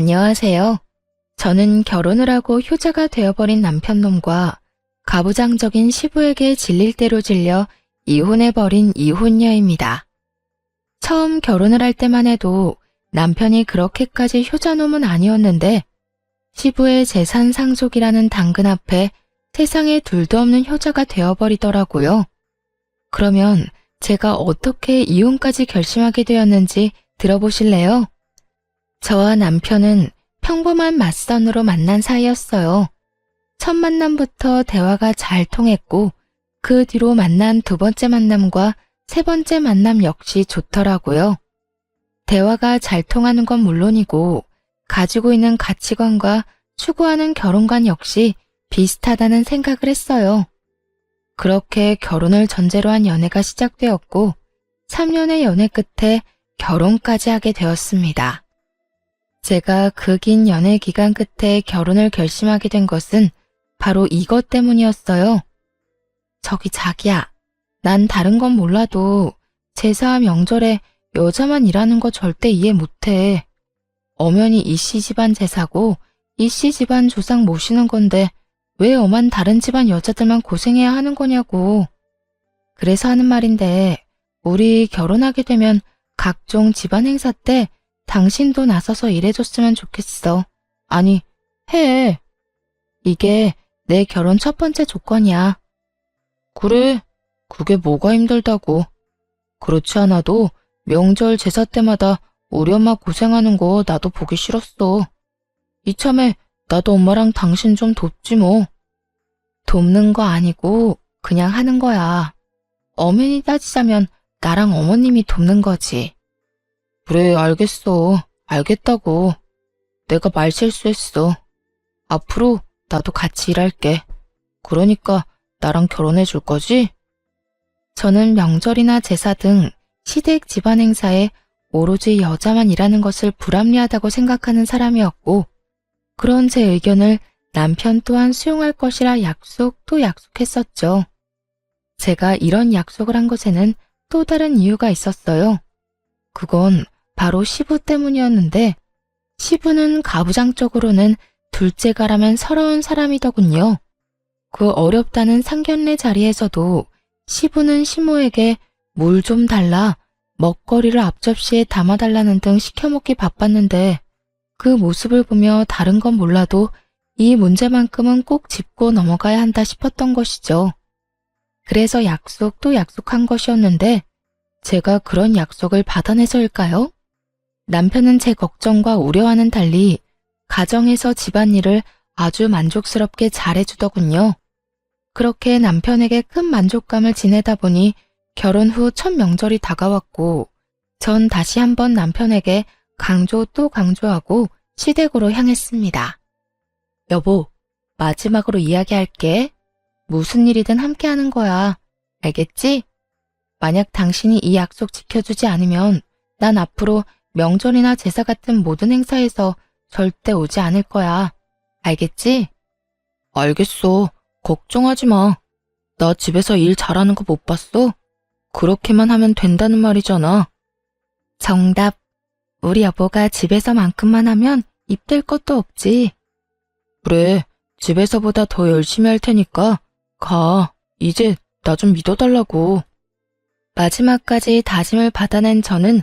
안녕하세요. 저는 결혼을 하고 효자가 되어버린 남편놈과 가부장적인 시부에게 질릴 대로 질려 이혼해버린 이혼녀입니다. 처음 결혼을 할 때만 해도 남편이 그렇게까지 효자놈은 아니었는데 시부의 재산 상속이라는 당근 앞에 세상에 둘도 없는 효자가 되어버리더라고요. 그러면 제가 어떻게 이혼까지 결심하게 되었는지 들어보실래요? 저와 남편은 평범한 맞선으로 만난 사이였어요. 첫 만남부터 대화가 잘 통했고 그 뒤로 만난 두 번째 만남과 세 번째 만남 역시 좋더라고요. 대화가 잘 통하는 건 물론이고 가지고 있는 가치관과 추구하는 결혼관 역시 비슷하다는 생각을 했어요. 그렇게 결혼을 전제로 한 연애가 시작되었고 3년의 연애 끝에 결혼까지 하게 되었습니다. 제가 그 긴 연애 기간 끝에 결혼을 결심하게 된 것은 바로 이것 때문이었어요. 저기 자기야, 난 다른 건 몰라도 제사 명절에 여자만 일하는 거 절대 이해 못해. 엄연히 이씨 집안 제사고 이씨 집안 조상 모시는 건데 왜 엄한 다른 집안 여자들만 고생해야 하는 거냐고. 그래서 하는 말인데 우리 결혼하게 되면 각종 집안 행사 때 당신도 나서서 일해줬으면 좋겠어. 아니, 해. 이게 내 결혼 첫 번째 조건이야. 그래, 그게 뭐가 힘들다고. 그렇지 않아도 명절 제사 때마다 우리 엄마 고생하는 거 나도 보기 싫었어. 이참에 나도 엄마랑 당신 좀 돕지 뭐. 돕는 거 아니고 그냥 하는 거야. 엄연히 따지자면 나랑 어머님이 돕는 거지. 그래, 알겠어. 알겠다고. 내가 말 실수했어. 앞으로 나도 같이 일할게. 그러니까 나랑 결혼해 줄 거지? 저는 명절이나 제사 등 시댁 집안 행사에 오로지 여자만 일하는 것을 불합리하다고 생각하는 사람이었고 그런 제 의견을 남편 또한 수용할 것이라 약속도 약속했었죠. 제가 이런 약속을 한 것에는 또 다른 이유가 있었어요. 그건 바로 시부 때문이었는데 시부는 가부장적으로는 둘째가라면 서러운 사람이더군요. 그 어렵다는 상견례 자리에서도 시부는 시모에게 물 좀 달라, 먹거리를 앞접시에 담아달라는 등 시켜먹기 바빴는데 그 모습을 보며 다른 건 몰라도 이 문제만큼은 꼭 짚고 넘어가야 한다 싶었던 것이죠. 그래서 약속도 약속한 것이었는데 제가 그런 약속을 받아내서일까요? 남편은 제 걱정과 우려와는 달리 가정에서 집안일을 아주 만족스럽게 잘해주더군요. 그렇게 남편에게 큰 만족감을 지내다 보니 결혼 후 첫 명절이 다가왔고 전 다시 한번 남편에게 강조 또 강조하고 시댁으로 향했습니다. 여보, 마지막으로 이야기할게. 무슨 일이든 함께 하는 거야. 알겠지? 만약 당신이 이 약속 지켜주지 않으면 난 앞으로 명절이나 제사 같은 모든 행사에서 절대 오지 않을 거야. 알겠지? 알겠어. 걱정하지 마. 나 집에서 일 잘하는 거 못 봤어? 그렇게만 하면 된다는 말이잖아. 정답. 우리 여보가 집에서만큼만 하면 입댈 것도 없지. 그래, 집에서보다 더 열심히 할 테니까 가. 이제 나 좀 믿어달라고. 마지막까지 다짐을 받아낸 저는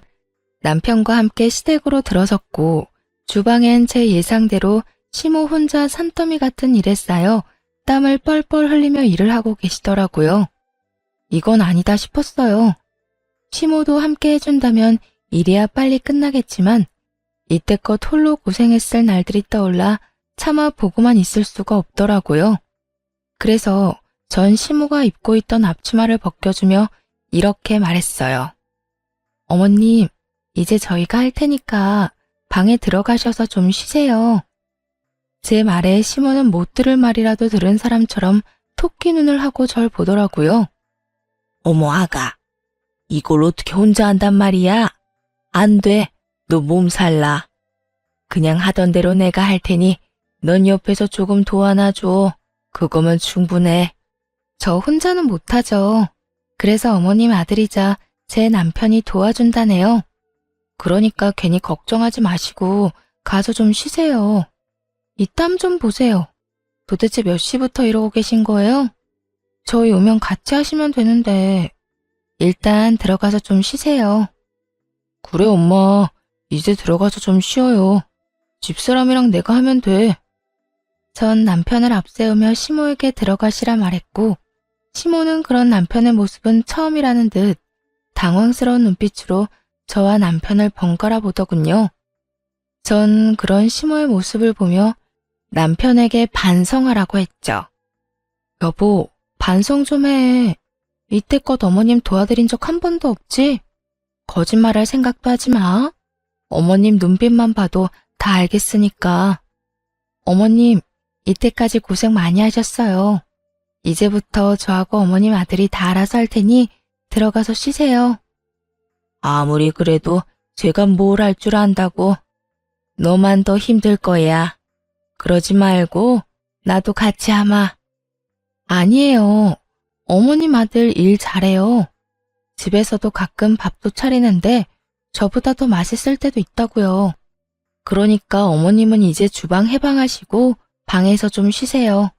남편과 함께 시댁으로 들어섰고 주방엔 제 예상대로 시모 혼자 산더미 같은 일에 쌓여 땀을 뻘뻘 흘리며 일을 하고 계시더라고요. 이건 아니다 싶었어요. 시모도 함께 해준다면 일이야 빨리 끝나겠지만 이때껏 홀로 고생했을 날들이 떠올라 차마 보고만 있을 수가 없더라고요. 그래서 전 시모가 입고 있던 앞치마를 벗겨주며 이렇게 말했어요. 어머님, 이제 저희가 할 테니까 방에 들어가셔서 좀 쉬세요. 제 말에 시모는 못 들을 말이라도 들은 사람처럼 토끼 눈을 하고 절 보더라고요. 어머 아가, 이걸 어떻게 혼자 한단 말이야? 안 돼, 너 몸살나. 그냥 하던 대로 내가 할 테니 넌 옆에서 조금 도와놔줘. 그거면 충분해. 저 혼자는 못하죠. 그래서 어머님 아들이자 제 남편이 도와준다네요. 그러니까 괜히 걱정하지 마시고 가서 좀 쉬세요. 이 땀 좀 보세요. 도대체 몇 시부터 이러고 계신 거예요? 저희 오면 같이 하시면 되는데. 일단 들어가서 좀 쉬세요. 그래, 엄마. 이제 들어가서 좀 쉬어요. 집사람이랑 내가 하면 돼. 전 남편을 앞세우며 시모에게 들어가시라 말했고, 시모는 그런 남편의 모습은 처음이라는 듯 당황스러운 눈빛으로 저와 남편을 번갈아 보더군요. 전 그런 시모의 모습을 보며 남편에게 반성하라고 했죠. 여보, 반성 좀 해. 이때껏 어머님 도와드린 적 한 번도 없지? 거짓말할 생각도 하지 마. 어머님 눈빛만 봐도 다 알겠으니까. 어머님, 이때까지 고생 많이 하셨어요. 이제부터 저하고 어머님 아들이 다 알아서 할 테니 들어가서 쉬세요. 아무리 그래도 제가 뭘 할 줄 안다고. 너만 더 힘들 거야. 그러지 말고 나도 같이 하마. 아니에요. 어머님 아들 일 잘해요. 집에서도 가끔 밥도 차리는데 저보다 더 맛있을 때도 있다고요. 그러니까 어머님은 이제 주방 해방하시고 방에서 좀 쉬세요.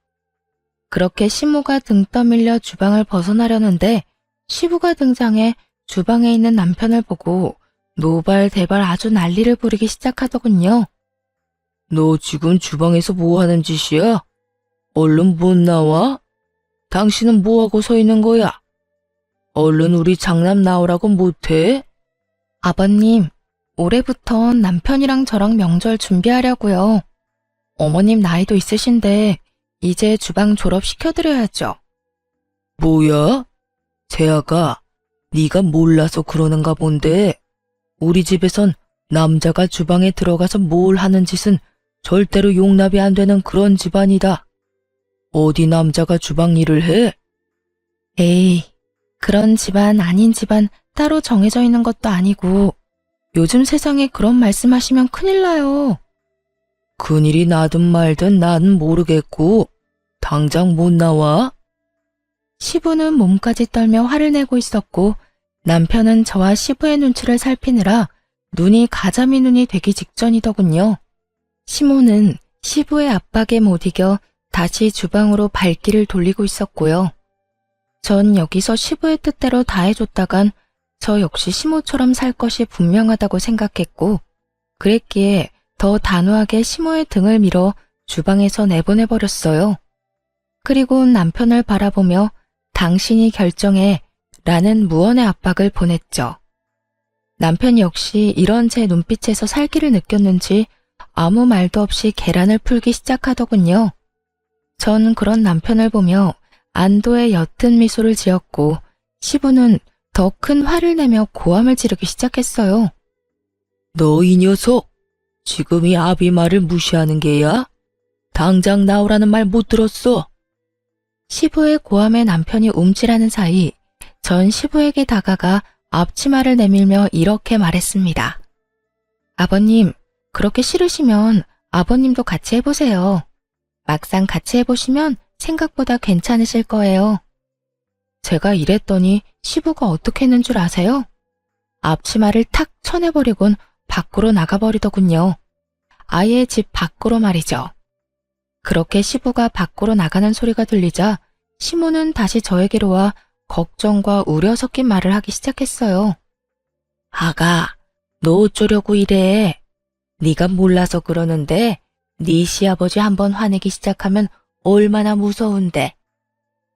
그렇게 시모가 등 떠밀려 주방을 벗어나려는데 시부가 등장해 주방에 있는 남편을 보고 노발대발 아주 난리를 부리기 시작하더군요. 너 지금 주방에서 뭐 하는 짓이야? 얼른 못 나와? 당신은 뭐하고 서 있는 거야? 얼른 우리 장남 나오라고 못해? 아버님, 올해부터 남편이랑 저랑 명절 준비하려고요. 어머님 나이도 있으신데 이제 주방 졸업시켜드려야죠. 뭐야? 재아가 네가 몰라서 그러는가 본데 우리 집에선 남자가 주방에 들어가서 뭘 하는 짓은 절대로 용납이 안 되는 그런 집안이다. 어디 남자가 주방 일을 해? 에이, 그런 집안 아닌 집안 따로 정해져 있는 것도 아니고 요즘 세상에 그런 말씀하시면 큰일 나요. 큰일이 나든 말든 나는 모르겠고 당장 못 나와? 시부는 몸까지 떨며 화를 내고 있었고 남편은 저와 시부의 눈치를 살피느라 눈이 가자미 눈이 되기 직전이더군요. 시모는 시부의 압박에 못 이겨 다시 주방으로 발길을 돌리고 있었고요. 전 여기서 시부의 뜻대로 다 해줬다간 저 역시 시모처럼 살 것이 분명하다고 생각했고 그랬기에 더 단호하게 시모의 등을 밀어 주방에서 내보내버렸어요. 그리고 남편을 바라보며 당신이 결정해 라는 무언의 압박을 보냈죠. 남편 역시 이런 제 눈빛에서 살기를 느꼈는지 아무 말도 없이 계란을 풀기 시작하더군요. 전 그런 남편을 보며 안도의 옅은 미소를 지었고 시부는 더 큰 화를 내며 고함을 지르기 시작했어요. 너 이 녀석! 지금 이 아비 말을 무시하는 게야? 당장 나오라는 말 못 들었어? 시부의 고함에 남편이 움찔하는 사이 전 시부에게 다가가 앞치마를 내밀며 이렇게 말했습니다. 아버님, 그렇게 싫으시면 아버님도 같이 해보세요. 막상 같이 해보시면 생각보다 괜찮으실 거예요. 제가 이랬더니 시부가 어떻게 했는 줄 아세요? 앞치마를 탁 쳐내버리곤 밖으로 나가버리더군요. 아예 집 밖으로 말이죠. 그렇게 시부가 밖으로 나가는 소리가 들리자 시모는 다시 저에게로 와 걱정과 우려 섞인 말을 하기 시작했어요. 아가, 너 어쩌려고 이래? 네가 몰라서 그러는데 네 시아버지 한번 화내기 시작하면 얼마나 무서운데.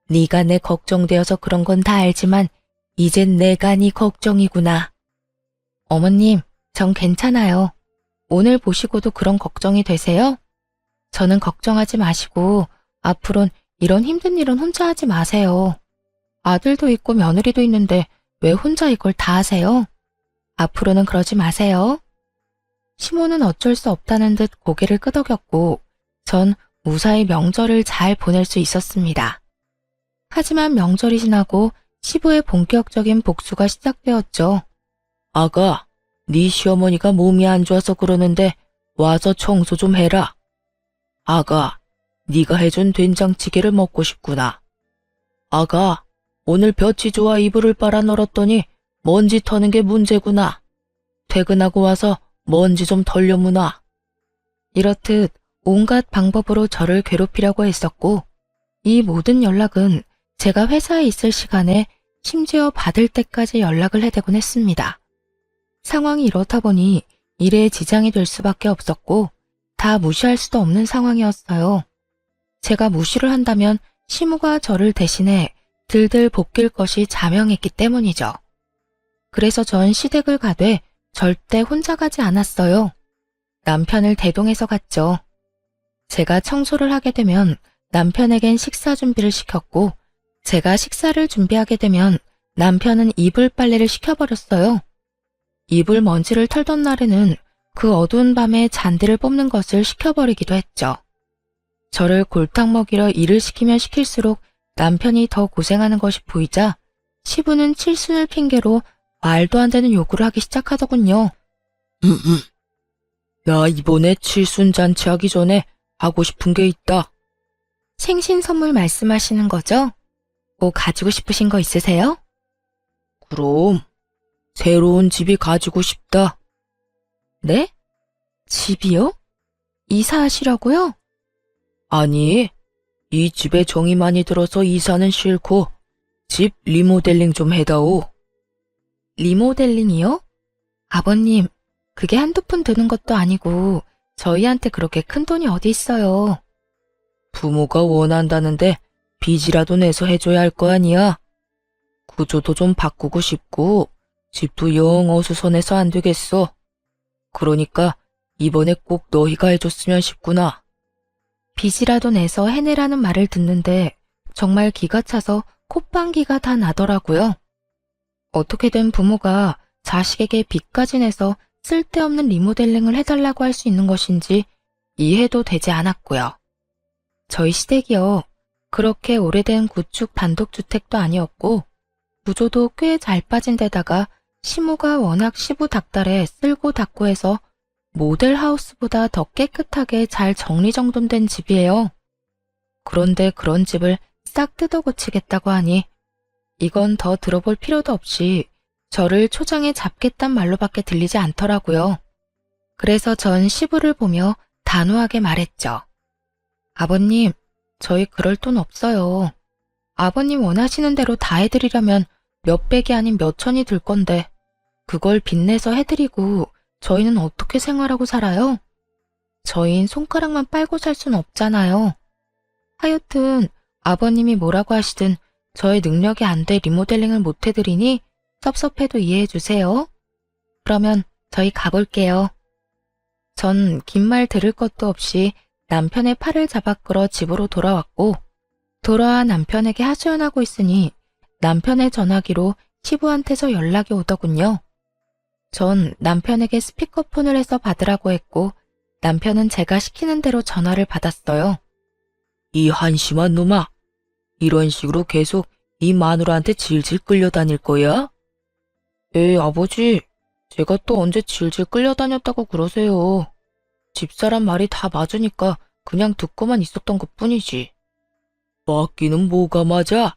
네가 내 걱정되어서 그런 건 다 알지만 이젠 내가 네 걱정이구나. 어머님, 전 괜찮아요. 오늘 보시고도 그런 걱정이 되세요? 저는 걱정하지 마시고 앞으론 이런 힘든 일은 혼자 하지 마세요. 아들도 있고 며느리도 있는데 왜 혼자 이걸 다 하세요? 앞으로는 그러지 마세요. 시모는 어쩔 수 없다는 듯 고개를 끄덕였고 전 무사히 명절을 잘 보낼 수 있었습니다. 하지만 명절이 지나고 시부의 본격적인 복수가 시작되었죠. 아가, 네 시어머니가 몸이 안 좋아서 그러는데 와서 청소 좀 해라. 아가, 네가 해준 된장찌개를 먹고 싶구나. 아가, 오늘 볕이 좋아 이불을 빨아 널었더니 먼지 터는 게 문제구나. 퇴근하고 와서 먼지 좀 털려무나. 이렇듯 온갖 방법으로 저를 괴롭히려고 했었고, 이 모든 연락은 제가 회사에 있을 시간에 심지어 받을 때까지 연락을 해대곤 했습니다. 상황이 이렇다 보니 일에 지장이 될 수밖에 없었고, 다 무시할 수도 없는 상황이었어요. 제가 무시를 한다면 시무가 저를 대신해 들들 볶일 것이 자명했기 때문이죠. 그래서 전 시댁을 가되 절대 혼자 가지 않았어요. 남편을 대동해서 갔죠. 제가 청소를 하게 되면 남편에겐 식사 준비를 시켰고, 제가 식사를 준비하게 되면 남편은 이불 빨래를 시켜버렸어요. 이불 먼지를 털던 날에는 그 어두운 밤에 잔디를 뽑는 것을 시켜버리기도 했죠. 저를 골탕 먹이려 일을 시키면 시킬수록 남편이 더 고생하는 것이 보이자 시부는 칠순을 핑계로 말도 안 되는 요구를 하기 시작하더군요. 나 이번에 칠순 잔치하기 전에 하고 싶은 게 있다. 생신 선물 말씀하시는 거죠? 뭐 가지고 싶으신 거 있으세요? 그럼 새로운 집이 가지고 싶다. 네? 집이요? 이사하시려고요? 아니, 이 집에 정이 많이 들어서 이사는 싫고 집 리모델링 좀 해다오. 리모델링이요? 아버님, 그게 한두 푼 드는 것도 아니고 저희한테 그렇게 큰 돈이 어디 있어요. 부모가 원한다는데 빚이라도 내서 해줘야 할 거 아니야. 구조도 좀 바꾸고 싶고 집도 영 어수선해서 안 되겠어. 그러니까 이번에 꼭 너희가 해줬으면 싶구나. 빚이라도 내서 해내라는 말을 듣는데 정말 기가 차서 콧방귀가 다 나더라고요. 어떻게든 부모가 자식에게 빚까지 내서 쓸데없는 리모델링을 해달라고 할 수 있는 것인지 이해도 되지 않았고요. 저희 시댁이요. 그렇게 오래된 구축 단독주택도 아니었고 구조도 꽤 잘 빠진 데다가 시무가 워낙 시부닥달해 쓸고 닦고 해서 모델하우스보다 더 깨끗하게 잘 정리정돈된 집이에요. 그런데 그런 집을 싹 뜯어 고치겠다고 하니 이건 더 들어볼 필요도 없이 저를 초장에 잡겠단 말로밖에 들리지 않더라고요. 그래서 전 시부를 보며 단호하게 말했죠. 아버님, 저희 그럴 돈 없어요. 아버님 원하시는 대로 다 해드리려면 몇백이 아닌 몇천이 들 건데 그걸 빚내서 해드리고 저희는 어떻게 생활하고 살아요? 저희는 손가락만 빨고 살 순 없잖아요. 하여튼 아버님이 뭐라고 하시든 저의 능력이 안 돼 리모델링을 못 해드리니 섭섭해도 이해해 주세요. 그러면 저희 가볼게요. 전 긴 말 들을 것도 없이 남편의 팔을 잡아 끌어 집으로 돌아왔고 돌아와 남편에게 하소연하고 있으니 남편의 전화기로 시부한테서 연락이 오더군요. 전 남편에게 스피커폰을 해서 받으라고 했고 남편은 제가 시키는 대로 전화를 받았어요. 이 한심한 놈아, 이런 식으로 계속 이 마누라한테 질질 끌려다닐 거야? 에이, 아버지, 제가 또 언제 질질 끌려다녔다고 그러세요. 집사람 말이 다 맞으니까 그냥 듣고만 있었던 것뿐이지. 맞기는 뭐가 맞아?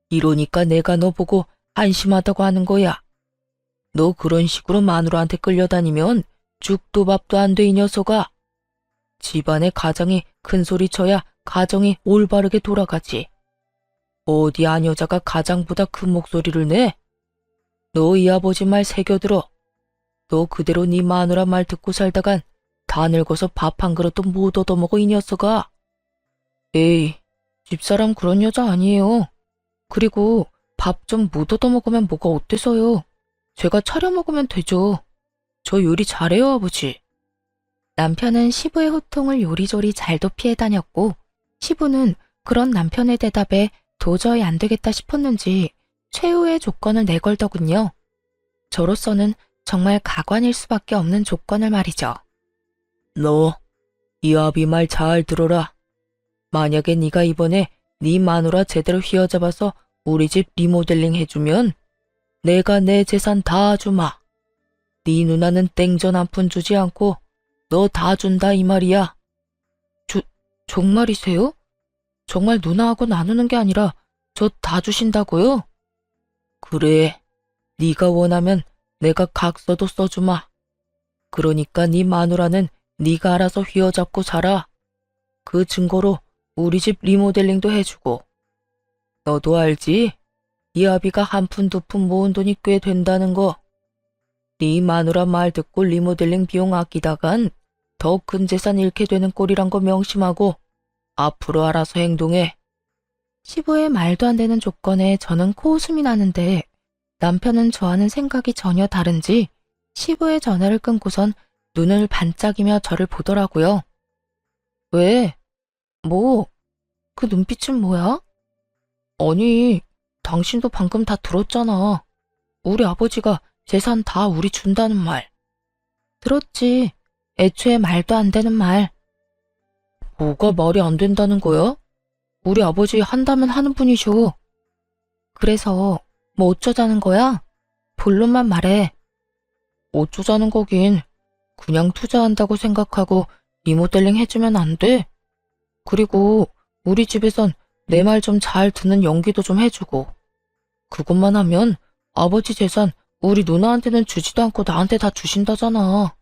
이러니까 내가 너 보고 한심하다고 하는 거야. 너 그런 식으로 마누라한테 끌려다니면 죽도 밥도 안 돼, 이 녀석아. 집안의 가장이 큰 소리 쳐야 가정이 올바르게 돌아가지. 어디 안 여자가 가장보다 큰 목소리를 내? 너 이 아버지 말 새겨들어. 너 그대로 네 마누라 말 듣고 살다간 다 늙어서 밥 한 그릇도 못 얻어먹어, 이 녀석아. 에이, 집사람 그런 여자 아니에요. 그리고 밥 좀 못 얻어먹으면 뭐가 어때서요? 제가 차려 먹으면 되죠. 저 요리 잘해요, 아버지. 남편은 시부의 호통을 요리조리 잘도 피해 다녔고 시부는 그런 남편의 대답에 도저히 안 되겠다 싶었는지 최후의 조건을 내걸더군요. 저로서는 정말 가관일 수밖에 없는 조건을 말이죠. 너, 이 아비 말 잘 들어라. 만약에 네가 이번에 네 마누라 제대로 휘어잡아서 우리 집 리모델링 해주면 내가 내 재산 다 주마. 네 누나는 땡전 한 푼 주지 않고 너 다 준다 이 말이야. 정말이세요? 정말 누나하고 나누는 게 아니라 저 다 주신다고요? 그래, 네가 원하면 내가 각서도 써주마. 그러니까 네 마누라는 네가 알아서 휘어잡고 살아. 그 증거로 우리 집 리모델링도 해주고. 너도 알지? 이 아비가 한 푼 두 푼 모은 돈이 꽤 된다는 거. 네 마누라 말 듣고 리모델링 비용 아끼다간 더 큰 재산 잃게 되는 꼴이란 거 명심하고 앞으로 알아서 행동해. 시부의 말도 안 되는 조건에 저는 코웃음이 나는데 남편은 저와는 생각이 전혀 다른지 시부의 전화를 끊고선 눈을 반짝이며 저를 보더라고요. 왜? 뭐? 그 눈빛은 뭐야? 아니, 당신도 방금 다 들었잖아. 우리 아버지가 재산 다 우리 준다는 말. 들었지. 애초에 말도 안 되는 말. 뭐가 말이 안 된다는 거야? 우리 아버지 한다면 하는 분이셔. 그래서 뭐 어쩌자는 거야? 본론만 말해. 어쩌자는 거긴. 그냥 투자한다고 생각하고 리모델링 해주면 안 돼? 그리고 우리 집에선 내 말 좀 잘 듣는 연기도 좀 해주고. 그것만 하면 아버지 재산 우리 누나한테는 주지도 않고 나한테 다 주신다잖아.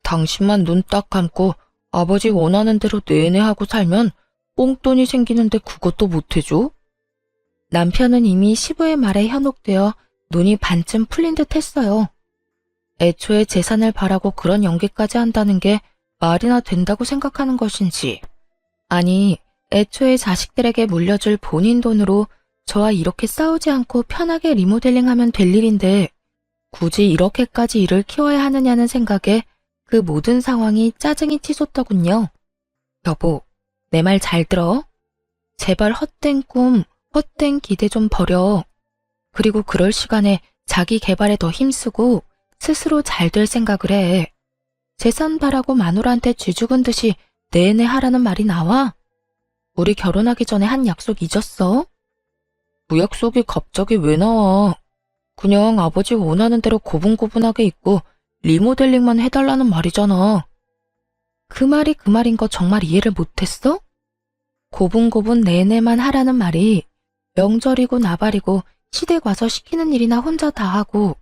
당신만 눈 딱 감고 아버지 원하는 대로 내내 하고 살면 뽕돈이 생기는데 그것도 못 해줘? 남편은 이미 시부의 말에 현혹되어 눈이 반쯤 풀린 듯 했어요. 애초에 재산을 바라고 그런 연기까지 한다는 게 말이나 된다고 생각하는 것인지, 아니, 애초에 자식들에게 물려줄 본인 돈으로 저와 이렇게 싸우지 않고 편하게 리모델링하면 될 일인데 굳이 이렇게까지 일을 키워야 하느냐는 생각에 그 모든 상황이 짜증이 치솟더군요. 여보, 내 말 잘 들어? 제발 헛된 꿈, 헛된 기대 좀 버려. 그리고 그럴 시간에 자기 개발에 더 힘쓰고 스스로 잘 될 생각을 해. 재산 바라고 마누라한테 쥐죽은 듯이 내내 하라는 말이 나와? 우리 결혼하기 전에 한 약속 잊었어? 그 약속이 갑자기 왜 나와? 그냥 아버지 원하는 대로 고분고분하게 있고 리모델링만 해달라는 말이잖아. 그 말이 그 말인 거 정말 이해를 못했어? 고분고분 내내만 하라는 말이 명절이고 나발이고 시댁 와서 시키는 일이나 혼자 다 하고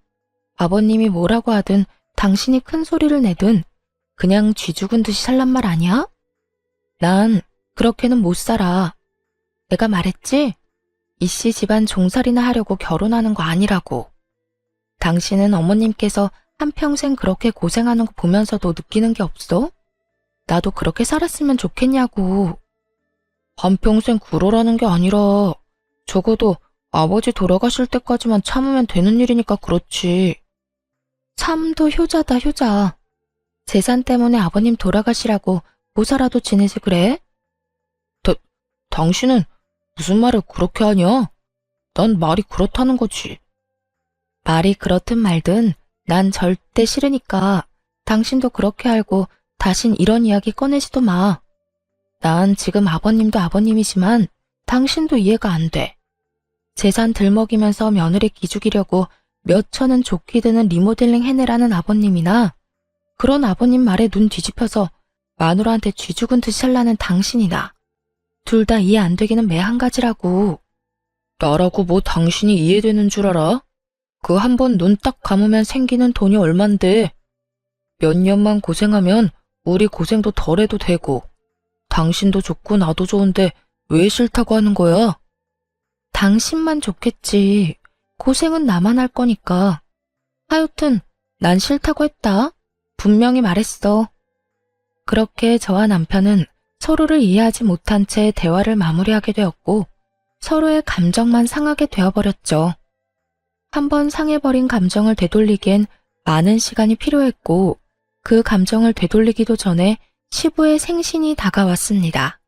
아버님이 뭐라고 하든 당신이 큰 소리를 내든 그냥 쥐죽은 듯이 살란 말 아니야? 난 그렇게는 못 살아. 내가 말했지? 이씨 집안 종살이나 하려고 결혼하는 거 아니라고. 당신은 어머님께서 한평생 그렇게 고생하는 거 보면서도 느끼는 게 없어? 나도 그렇게 살았으면 좋겠냐고. 한평생 그러라는 게 아니라 적어도 아버지 돌아가실 때까지만 참으면 되는 일이니까 그렇지. 참도 효자다 효자. 재산 때문에 아버님 돌아가시라고 모사라도 지내지 그래? 당신은 무슨 말을 그렇게 하냐? 난 말이 그렇다는 거지. 말이 그렇든 말든 난 절대 싫으니까 당신도 그렇게 알고 다신 이런 이야기 꺼내지도 마. 난 지금 아버님도 아버님이지만 당신도 이해가 안 돼. 재산 들먹이면서 며느리 기죽이려고 몇 천은 좋게 드는 리모델링 해내라는 아버님이나 그런 아버님 말에 눈 뒤집혀서 마누라한테 쥐죽은 듯이 살라는 당신이나 둘 다 이해 안 되기는 매 한 가지라고. 나라고 뭐 당신이 이해되는 줄 알아? 그 한 번 눈 딱 감으면 생기는 돈이 얼만데. 몇 년만 고생하면 우리 고생도 덜 해도 되고 당신도 좋고 나도 좋은데 왜 싫다고 하는 거야? 당신만 좋겠지. 고생은 나만 할 거니까. 하여튼 난 싫다고 했다. 분명히 말했어. 그렇게 저와 남편은 서로를 이해하지 못한 채 대화를 마무리하게 되었고 서로의 감정만 상하게 되어버렸죠. 한번 상해버린 감정을 되돌리기엔 많은 시간이 필요했고 그 감정을 되돌리기도 전에 시부의 생신이 다가왔습니다.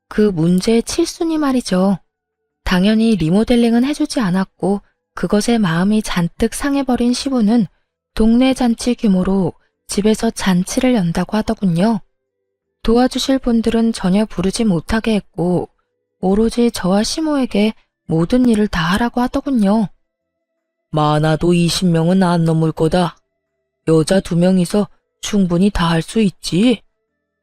그 문제의 칠순이 말이죠. 당연히 리모델링은 해주지 않았고 그것에 마음이 잔뜩 상해버린 시부는 동네 잔치 규모로 집에서 잔치를 연다고 하더군요. 도와주실 분들은 전혀 부르지 못하게 했고 오로지 저와 시모에게 모든 일을 다 하라고 하더군요. 많아도 20명은 안 넘을 거다. 여자 2명이서 충분히 다 할 수 있지.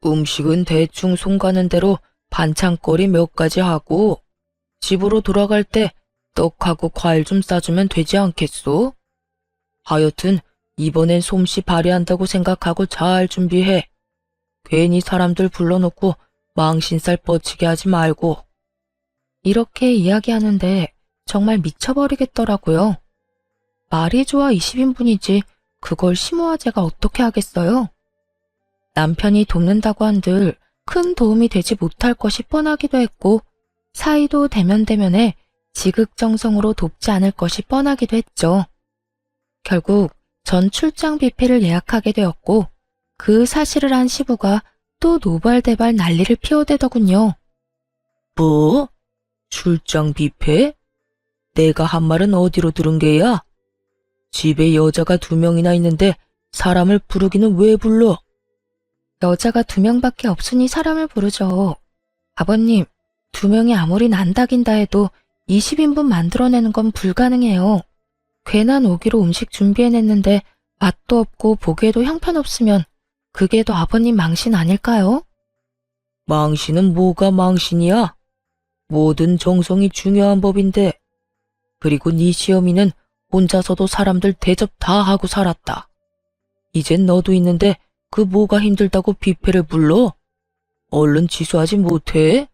음식은 대충 손 가는 대로 반찬거리 몇 가지 하고 집으로 돌아갈 때 떡하고 과일 좀 싸주면 되지 않겠소? 하여튼 이번엔 솜씨 발휘한다고 생각하고 잘 준비해. 괜히 사람들 불러놓고 망신살 뻗치게 하지 말고. 이렇게 이야기하는데 정말 미쳐버리겠더라고요. 말이 좋아 20인분이지 그걸 심오화제가 어떻게 하겠어요? 남편이 돕는다고 한들 큰 도움이 되지 못할 것이 뻔하기도 했고 사이도 대면대면에 지극정성으로 돕지 않을 것이 뻔하기도 했죠. 결국 전 출장 뷔페를 예약하게 되었고 그 사실을 안 시부가 또 노발대발 난리를 피워대더군요. 뭐? 출장 뷔페? 내가 한 말은 어디로 들은 게야? 집에 여자가 2명이나 있는데 사람을 부르기는 왜 불러? 여자가 2명밖에 없으니 사람을 부르죠. 아버님, 2명이 아무리 난다긴다 해도 20인분 만들어내는 건 불가능해요. 괜한 오기로 음식 준비해냈는데 맛도 없고 보기에도 형편없으면 그게 더 아버님 망신 아닐까요? 망신은 뭐가 망신이야? 모든 정성이 중요한 법인데. 그리고 네 시어미는 혼자서도 사람들 대접 다 하고 살았다. 이젠 너도 있는데 그 뭐가 힘들다고 뷔페를 불러? 얼른 취소하지 못해?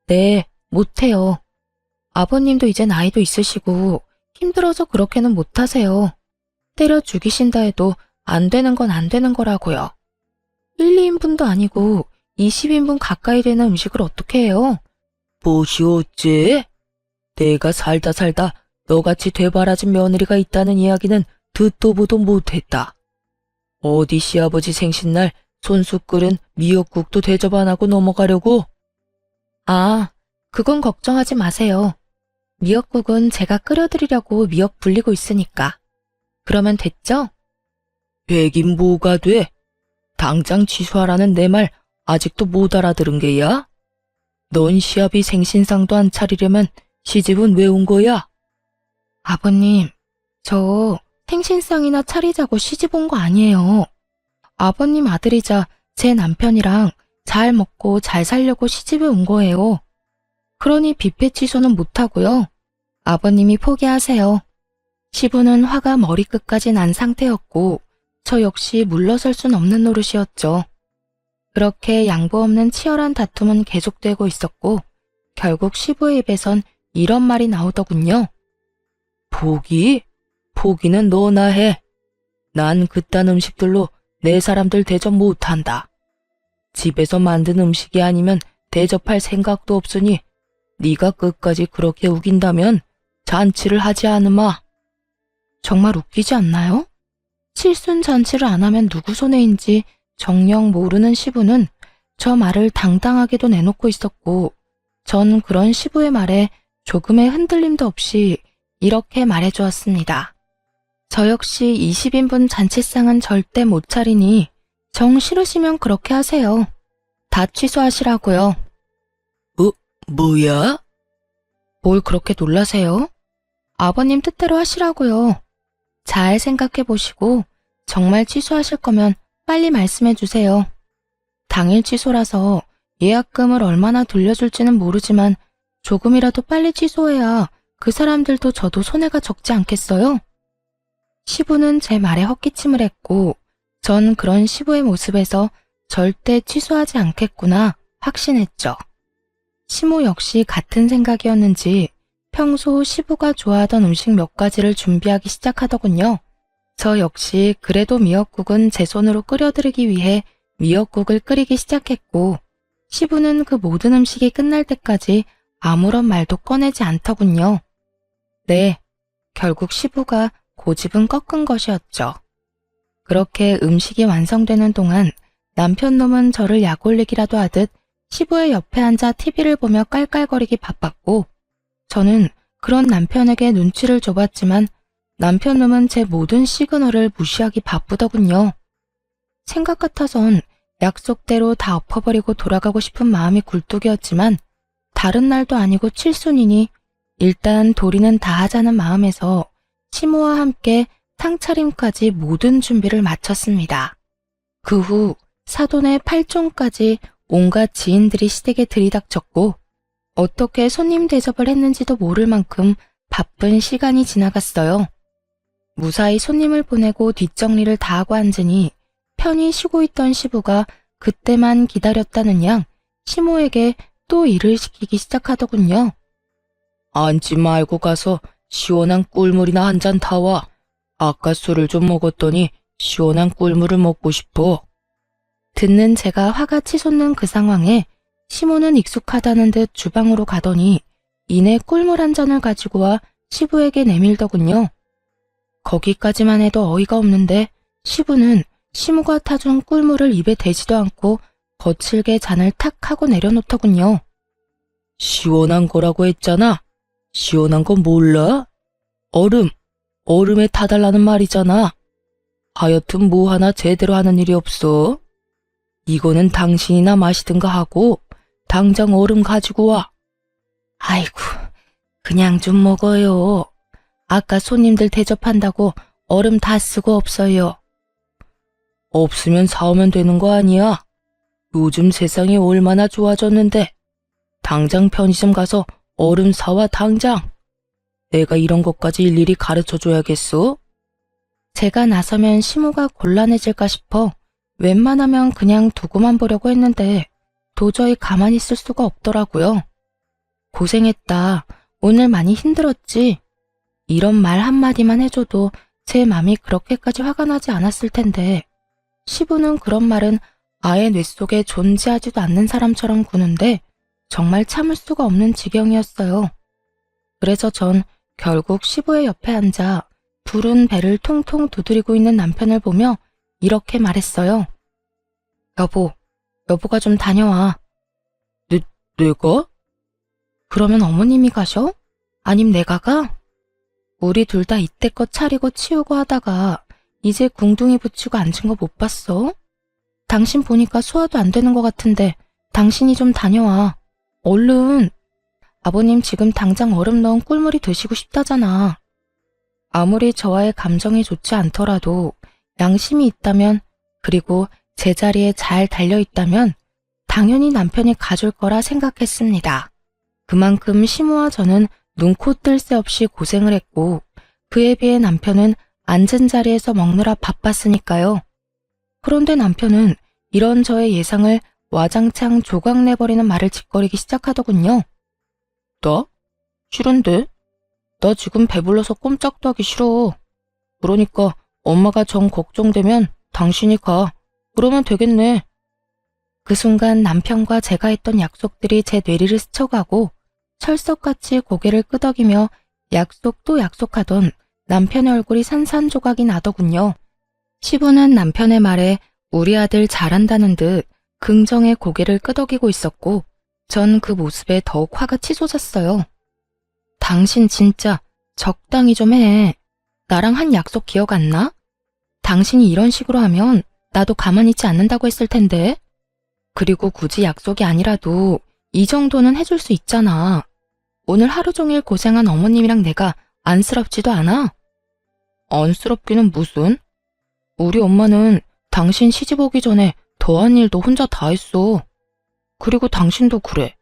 네, 못해요. 아버님도 이제 나이도 있으시고 힘들어서 그렇게는 못하세요. 때려 죽이신다 해도 안 되는 건 안 되는 거라고요. 1, 2인분도 아니고 20인분 가까이 되는 음식을 어떻게 해요? 무엇이 어째? 내가 살다 너같이 되바라진 며느리가 있다는 이야기는 듣도 보도 못했다. 어디 시아버지 생신날 손수 끓은 미역국도 대접 안 하고 넘어가려고? 아, 그건 걱정하지 마세요. 미역국은 제가 끓여드리려고 미역 불리고 있으니까. 그러면 됐죠? 되긴 뭐가 돼? 당장 취소하라는 내 말 아직도 못 알아들은 게야? 넌 시아비 생신상도 안 차리려면 시집은 왜 온 거야? 아버님, 저 생신상이나 차리자고 시집 온 거 아니에요. 아버님 아들이자 제 남편이랑 잘 먹고 잘 살려고 시집에 온 거예요. 그러니 뷔페 취소는 못하고요. 아버님이 포기하세요. 시부는 화가 머리끝까지 난 상태였고 저 역시 물러설 순 없는 노릇이었죠. 그렇게 양보 없는 치열한 다툼은 계속되고 있었고 결국 시부의 입에선 이런 말이 나오더군요. 포기? 포기는 너나 해. 난 그딴 음식들로 내 사람들 대접 못한다. 집에서 만든 음식이 아니면 대접할 생각도 없으니 네가 끝까지 그렇게 우긴다면 잔치를 하지 않으마. 정말 웃기지 않나요? 칠순 잔치를 안 하면 누구 손해인지 정녕 모르는 시부는 저 말을 당당하게도 내놓고 있었고 전 그런 시부의 말에 조금의 흔들림도 없이 이렇게 말해주었습니다. 저 역시 20인분 잔치상은 절대 못 차리니 정 싫으시면 그렇게 하세요. 다 취소하시라고요. 뭐야? 뭘 그렇게 놀라세요? 아버님 뜻대로 하시라고요. 잘 생각해 보시고 정말 취소하실 거면 빨리 말씀해 주세요. 당일 취소라서 예약금을 얼마나 돌려줄지는 모르지만 조금이라도 빨리 취소해야 그 사람들도 저도 손해가 적지 않겠어요? 시부는 제 말에 헛기침을 했고 전 그런 시부의 모습에서 절대 취소하지 않겠구나 확신했죠. 시모 역시 같은 생각이었는지 평소 시부가 좋아하던 음식 몇 가지를 준비하기 시작하더군요. 저 역시 그래도 미역국은 제 손으로 끓여드리기 위해 미역국을 끓이기 시작했고 시부는 그 모든 음식이 끝날 때까지 아무런 말도 꺼내지 않더군요. 네, 결국 시부가 고집은 꺾은 것이었죠. 그렇게 음식이 완성되는 동안 남편 놈은 저를 약올리기라도 하듯 시부의 옆에 앉아 TV를 보며 깔깔거리기 바빴고 저는 그런 남편에게 눈치를 줘봤지만 남편 놈은 제 모든 시그널을 무시하기 바쁘더군요. 생각 같아선 약속대로 다 엎어버리고 돌아가고 싶은 마음이 굴뚝이었지만 다른 날도 아니고 칠순이니 일단 도리는 다 하자는 마음에서 시모와 함께 탕차림까지 모든 준비를 마쳤습니다. 그 후 사돈의 8종까지 온갖 지인들이 시댁에 들이닥쳤고 어떻게 손님 대접을 했는지도 모를 만큼 바쁜 시간이 지나갔어요. 무사히 손님을 보내고 뒷정리를 다 하고 앉으니 편히 쉬고 있던 시부가 그때만 기다렸다는 양 시모에게 또 일을 시키기 시작하더군요. 앉지 말고 가서 시원한 꿀물이나 한 잔 타와. 아까 술을 좀 먹었더니 시원한 꿀물을 먹고 싶어. 듣는 제가 화가 치솟는 그 상황에 시모는 익숙하다는 듯 주방으로 가더니 이내 꿀물 한 잔을 가지고 와 시부에게 내밀더군요. 거기까지만 해도 어이가 없는데 시부는 시모가 타준 꿀물을 입에 대지도 않고 거칠게 잔을 탁 하고 내려놓더군요. 시원한 거라고 했잖아. 시원한 거 몰라? 얼음에 타달라는 말이잖아. 하여튼 뭐 하나 제대로 하는 일이 없어. 이거는 당신이나 마시든가 하고 당장 얼음 가지고 와. 아이고, 그냥 좀 먹어요. 아까 손님들 대접한다고 얼음 다 쓰고 없어요. 없으면 사오면 되는 거 아니야? 요즘 세상이 얼마나 좋아졌는데. 당장 편의점 가서 얼음 사와 당장. 내가 이런 것까지 일일이 가르쳐줘야겠어? 제가 나서면 시모가 곤란해질까 싶어 웬만하면 그냥 두고만 보려고 했는데 도저히 가만히 있을 수가 없더라고요. 고생했다. 오늘 많이 힘들었지. 이런 말 한마디만 해줘도 제 맘이 그렇게까지 화가 나지 않았을 텐데 시부는 그런 말은 아예 뇌 속에 존재하지도 않는 사람처럼 구는데 정말 참을 수가 없는 지경이었어요. 그래서 전 결국 시부의 옆에 앉아 부른 배를 통통 두드리고 있는 남편을 보며 이렇게 말했어요. 여보가 좀 다녀와. 내가? 그러면 어머님이 가셔? 아님 내가 가? 우리 둘 다 이때껏 차리고 치우고 하다가 이제 궁둥이 붙이고 앉은 거 못 봤어? 당신 보니까 소화도 안 되는 것 같은데 당신이 좀 다녀와. 얼른. 아버님 지금 당장 얼음 넣은 꿀물이 드시고 싶다잖아. 아무리 저와의 감정이 좋지 않더라도 양심이 있다면 그리고 제자리에 잘 달려있다면 당연히 남편이 가줄 거라 생각했습니다. 그만큼 시모와 저는 눈코 뜰 새 없이 고생을 했고 그에 비해 남편은 앉은 자리에서 먹느라 바빴으니까요. 그런데 남편은 이런 저의 예상을 와장창 조각내버리는 말을 짓거리기 시작하더군요. 나? 싫은데? 나 지금 배불러서 꼼짝도 하기 싫어. 그러니까 엄마가 정 걱정되면 당신이 가. 그러면 되겠네. 그 순간 남편과 제가 했던 약속들이 제 뇌리를 스쳐가고 철석같이 고개를 끄덕이며 약속 또 약속하던 남편의 얼굴이 산산조각이 나더군요. 시부는 남편의 말에 우리 아들 잘한다는 듯 긍정의 고개를 끄덕이고 있었고 전 그 모습에 더욱 화가 치솟았어요. 당신 진짜 적당히 좀 해. 나랑 한 약속 기억 안 나? 당신이 이런 식으로 하면 나도 가만히 있지 않는다고 했을 텐데. 그리고 굳이 약속이 아니라도 이 정도는 해줄 수 있잖아. 오늘 하루 종일 고생한 어머님이랑 내가 안쓰럽지도 않아? 안쓰럽기는 무슨? 우리 엄마는 당신 시집 오기 전에 더한 일도 혼자 다 했어. 그리고 당신도 그래.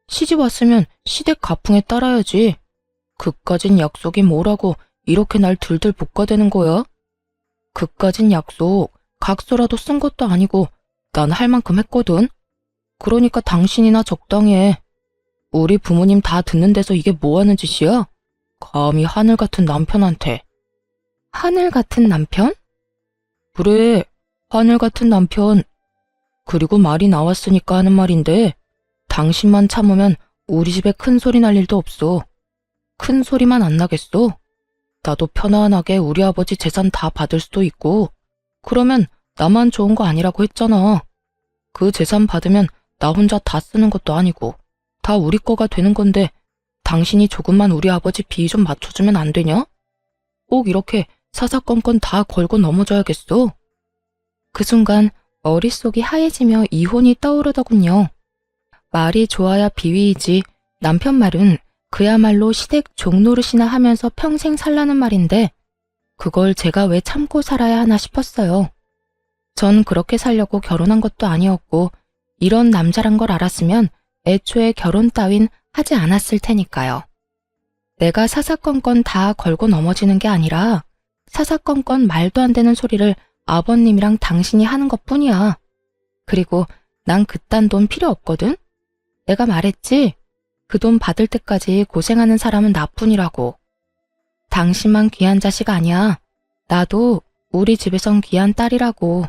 시집 왔으면 시댁 가풍에 따라야지. 그까진 약속이 뭐라고 이렇게 날 들들 볶아대는 거야? 그까진 약속 각서라도 쓴 것도 아니고 난 할 만큼 했거든. 그러니까 당신이나 적당히 해. 우리 부모님 다 듣는 데서 이게 뭐 하는 짓이야? 감히 하늘 같은 남편한테. 하늘 같은 남편? 그래, 하늘 같은 남편. 그리고 말이 나왔으니까 하는 말인데 당신만 참으면 우리 집에 큰 소리 날 일도 없어. 큰 소리만 안 나겠어? 나도 편안하게 우리 아버지 재산 다 받을 수도 있고 그러면 나만 좋은 거 아니라고 했잖아. 그 재산 받으면 나 혼자 다 쓰는 것도 아니고 다 우리 거가 되는 건데 당신이 조금만 우리 아버지 비위 좀 맞춰주면 안 되냐? 꼭 이렇게 사사건건 다 걸고 넘어져야겠어? 그 순간 머릿속이 하얘지며 이혼이 떠오르더군요. 말이 좋아야 비위이지 남편 말은 그야말로 시댁 종노릇이나 하면서 평생 살라는 말인데 그걸 제가 왜 참고 살아야 하나 싶었어요. 전 그렇게 살려고 결혼한 것도 아니었고 이런 남자란 걸 알았으면 애초에 결혼 따윈 하지 않았을 테니까요. 내가 사사건건 다 걸고 넘어지는 게 아니라 사사건건 말도 안 되는 소리를 아버님이랑 당신이 하는 것뿐이야. 그리고 난 그딴 돈 필요 없거든? 내가 말했지? 그 돈 받을 때까지 고생하는 사람은 나뿐이라고. 당신만 귀한 자식 아니야. 나도 우리 집에선 귀한 딸이라고.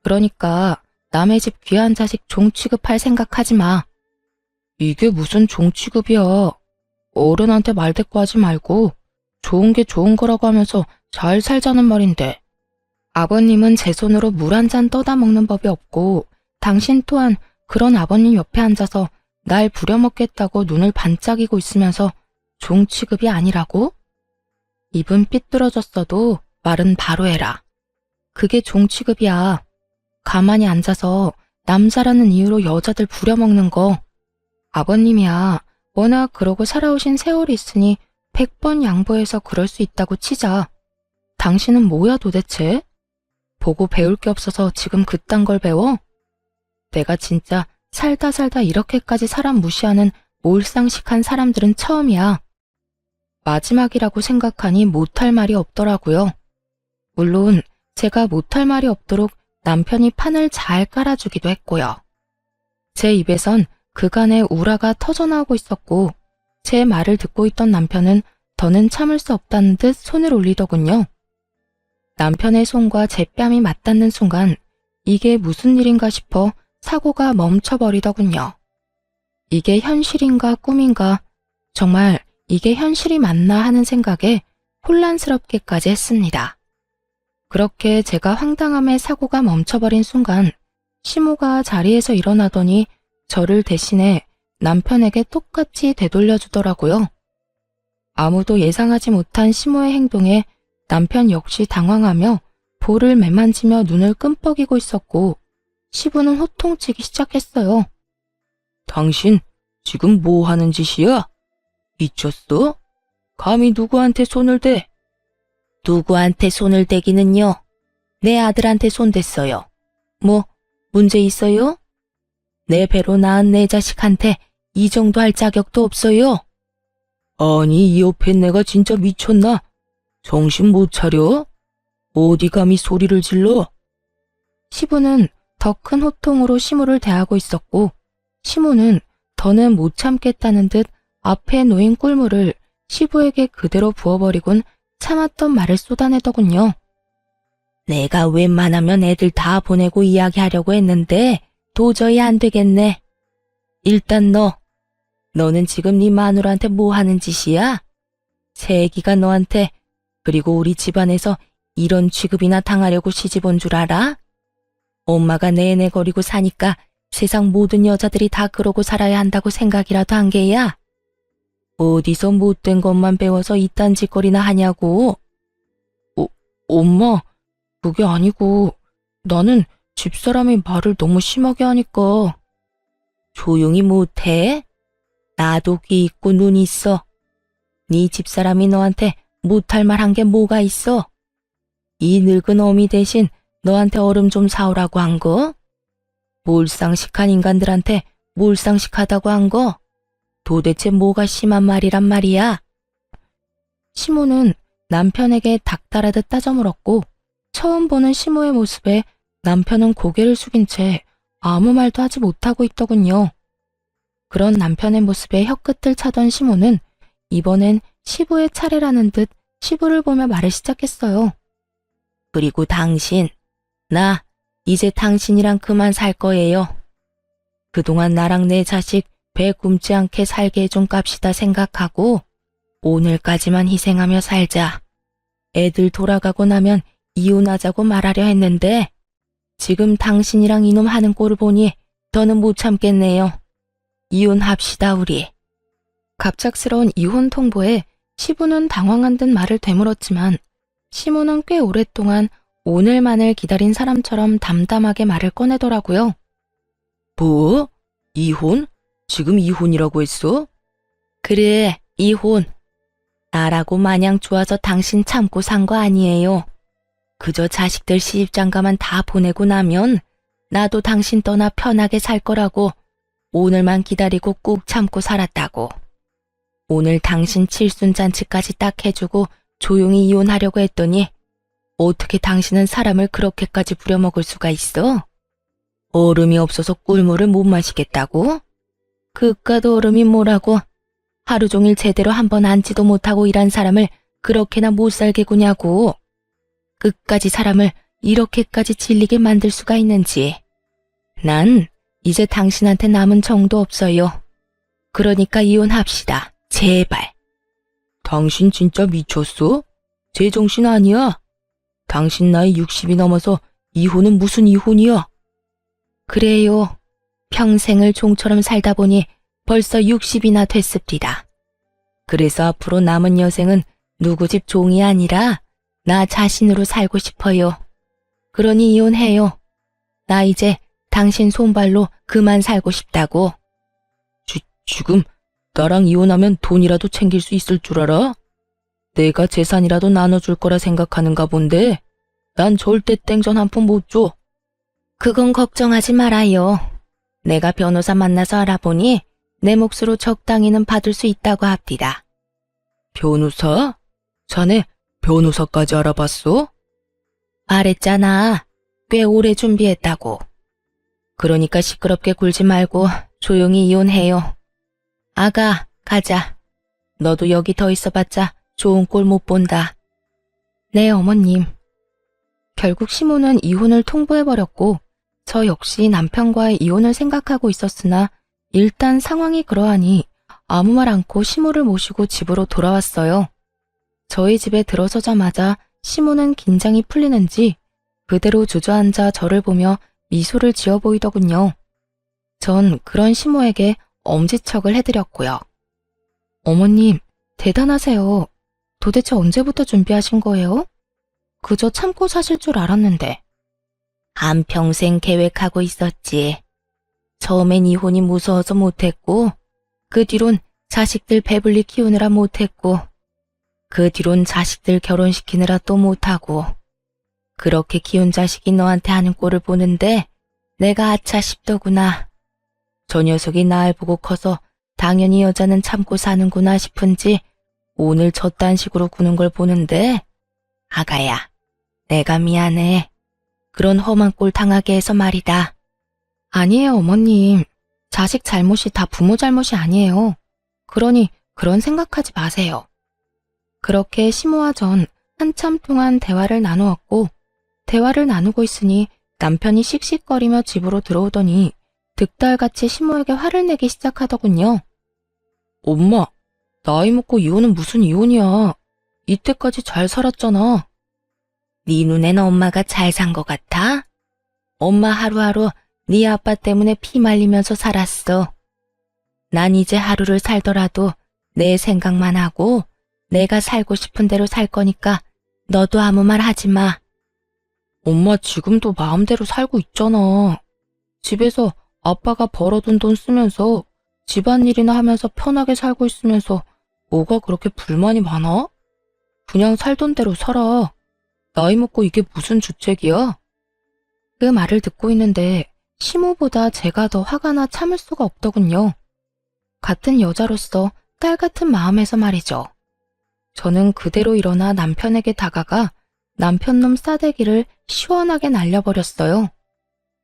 그러니까 남의 집 귀한 자식 종 취급할 생각하지 마. 이게 무슨 종 취급이야. 어른한테 말대꾸하지 말고 좋은 게 좋은 거라고 하면서 잘 살자는 말인데. 아버님은 제 손으로 물 한 잔 떠다 먹는 법이 없고 당신 또한 그런 아버님 옆에 앉아서 날 부려먹겠다고 눈을 반짝이고 있으면서 종 취급이 아니라고? 입은 삐뚤어졌어도 말은 바로 해라. 그게 종 취급이야. 가만히 앉아서 남자라는 이유로 여자들 부려먹는 거. 아버님이야. 워낙 그러고 살아오신 세월이 있으니 100번 양보해서 그럴 수 있다고 치자. 당신은 뭐야 도대체? 보고 배울 게 없어서 지금 그딴 걸 배워? 내가 진짜 살다 이렇게까지 사람 무시하는 몰상식한 사람들은 처음이야. 마지막이라고 생각하니 못할 말이 없더라고요. 물론 제가 못할 말이 없도록 남편이 판을 잘 깔아주기도 했고요. 제 입에선 그간의 우라가 터져나오고 있었고 제 말을 듣고 있던 남편은 더는 참을 수 없다는 듯 손을 올리더군요. 남편의 손과 제 뺨이 맞닿는 순간 이게 무슨 일인가 싶어 사고가 멈춰버리더군요. 이게 현실인가 꿈인가, 정말 이게 현실이 맞나 하는 생각에 혼란스럽게까지 했습니다. 그렇게 제가 황당함에 사고가 멈춰버린 순간 시모가 자리에서 일어나더니 저를 대신해 남편에게 똑같이 되돌려주더라고요. 아무도 예상하지 못한 시모의 행동에 남편 역시 당황하며 볼을 매만지며 눈을 끔뻑이고 있었고 시부는 호통치기 시작했어요. 당신 지금 뭐 하는 짓이야? 미쳤어? 감히 누구한테 손을 대? 누구한테 손을 대기는요? 내 아들한테 손 댔어요. 뭐 문제 있어요? 내 배로 낳은 내 자식한테 이 정도 할 자격도 없어요. 아니 이 옆에 내가 진짜 미쳤나? 정신 못 차려? 어디 감히 소리를 질러? 시부는 더 큰 호통으로 시모를 대하고 있었고 시모는 더는 못 참겠다는 듯 앞에 놓인 꿀물을 시부에게 그대로 부어버리곤 참았던 말을 쏟아내더군요. 내가 웬만하면 애들 다 보내고 이야기하려고 했는데 도저히 안 되겠네. 일단 너는 지금 네 마누라한테 뭐 하는 짓이야? 새애기가 너한테 그리고 우리 집안에서 이런 취급이나 당하려고 시집 온 줄 알아? 엄마가 내내거리고 사니까 세상 모든 여자들이 다 그러고 살아야 한다고 생각이라도 한 게야? 어디서 못된 것만 배워서 이딴 짓거리나 하냐고. 엄마, 그게 아니고 나는 집사람이 말을 너무 심하게 하니까. 조용히 못해? 나도 귀 있고 눈 있어. 네 집사람이 너한테 못할 말 한 게 뭐가 있어? 이 늙은 어미 대신 너한테 얼음 좀 사오라고 한 거? 몰상식한 인간들한테 몰상식하다고 한 거? 도대체 뭐가 심한 말이란 말이야? 시모는 남편에게 닥달하듯 따져물었고 처음 보는 시모의 모습에 남편은 고개를 숙인 채 아무 말도 하지 못하고 있더군요. 그런 남편의 모습에 혀끝을 차던 시모는 이번엔 시부의 차례라는 듯 시부를 보며 말을 시작했어요. 그리고 당신, 나 이제 당신이랑 그만 살 거예요. 그동안 나랑 내 자식 배 굶지 않게 살게 해준 값이다 생각하고 오늘까지만 희생하며 살자. 애들 돌아가고 나면 이혼하자고 말하려 했는데 지금 당신이랑 이놈 하는 꼴을 보니 더는 못 참겠네요. 이혼합시다 우리. 갑작스러운 이혼 통보에 시부는 당황한 듯 말을 되물었지만 시모는 꽤 오랫동안 오늘만을 기다린 사람처럼 담담하게 말을 꺼내더라고요. 뭐? 이혼? 지금 이혼이라고 했어? 그래, 이혼. 나라고 마냥 좋아서 당신 참고 산 거 아니에요. 그저 자식들 시집장가만 다 보내고 나면 나도 당신 떠나 편하게 살 거라고 오늘만 기다리고 꾹 참고 살았다고. 오늘 당신 칠순잔치까지 딱 해주고 조용히 이혼하려고 했더니 어떻게 당신은 사람을 그렇게까지 부려먹을 수가 있어? 얼음이 없어서 꿀물을 못 마시겠다고? 그깟 얼음이 뭐라고? 하루 종일 제대로 한 번 앉지도 못하고 일한 사람을 그렇게나 못 살게 구냐고. 끝까지 사람을 이렇게까지 질리게 만들 수가 있는지. 난 이제 당신한테 남은 정도 없어요. 그러니까 이혼합시다. 제발. 당신 진짜 미쳤어? 제정신 아니야? 당신 나이 60이 넘어서 이혼은 무슨 이혼이야? 그래요. 평생을 종처럼 살다 보니 벌써 60이나 됐습니다. 그래서 앞으로 남은 여생은 누구 집 종이 아니라 나 자신으로 살고 싶어요. 그러니 이혼해요. 나 이제 당신 손발로 그만 살고 싶다고. 지금 나랑 이혼하면 돈이라도 챙길 수 있을 줄 알아? 내가 재산이라도 나눠줄 거라 생각하는가 본데 난 절대 땡전 한 푼 못 줘. 그건 걱정하지 말아요. 내가 변호사 만나서 알아보니 내 몫으로 적당히는 받을 수 있다고 합디다. 변호사? 자네 변호사까지 알아봤어? 말했잖아. 꽤 오래 준비했다고. 그러니까 시끄럽게 굴지 말고 조용히 이혼해요. 아가, 가자. 너도 여기 더 있어봤자 좋은 꼴 못 본다. 네, 어머님. 결국 시모는 이혼을 통보해버렸고 저 역시 남편과의 이혼을 생각하고 있었으나 일단 상황이 그러하니 아무 말 않고 시모를 모시고 집으로 돌아왔어요. 저희 집에 들어서자마자 시모는 긴장이 풀리는지 그대로 주저앉아 저를 보며 미소를 지어 보이더군요. 전 그런 시모에게 엄지척을 해드렸고요. 어머님, 대단하세요. 도대체 언제부터 준비하신 거예요? 그저 참고 사실 줄 알았는데. 한평생 계획하고 있었지. 처음엔 이혼이 무서워서 못했고, 그 뒤론 자식들 배불리 키우느라 못했고, 그 뒤론 자식들 결혼시키느라 또 못하고, 그렇게 키운 자식이 너한테 하는 꼴을 보는데 내가 아차 싶더구나. 저 녀석이 날 보고 커서 당연히 여자는 참고 사는구나 싶은지 오늘 저딴 식으로 구는 걸 보는데 아가야, 내가 미안해. 그런 험한 꼴 당하게 해서 말이다. 아니에요, 어머님. 자식 잘못이 다 부모 잘못이 아니에요. 그러니 그런 생각하지 마세요. 그렇게 시모와 전 한참 동안 대화를 나누었고 대화를 나누고 있으니 남편이 씩씩거리며 집으로 들어오더니 득달같이 시모에게 화를 내기 시작하더군요. 엄마, 나이 먹고 이혼은 무슨 이혼이야. 이때까지 잘 살았잖아. 네 눈엔 엄마가 잘 산 것 같아? 엄마 하루하루 네 아빠 때문에 피 말리면서 살았어. 난 이제 하루를 살더라도 내 생각만 하고 내가 살고 싶은 대로 살 거니까 너도 아무 말 하지 마. 엄마 지금도 마음대로 살고 있잖아. 집에서 아빠가 벌어둔 돈 쓰면서 집안일이나 하면서 편하게 살고 있으면서 뭐가 그렇게 불만이 많아? 그냥 살던 대로 살아. 나이 먹고 이게 무슨 주책이야? 그 말을 듣고 있는데 시모보다 제가 더 화가 나 참을 수가 없더군요. 같은 여자로서 딸 같은 마음에서 말이죠. 저는 그대로 일어나 남편에게 다가가 남편놈 싸대기를 시원하게 날려버렸어요.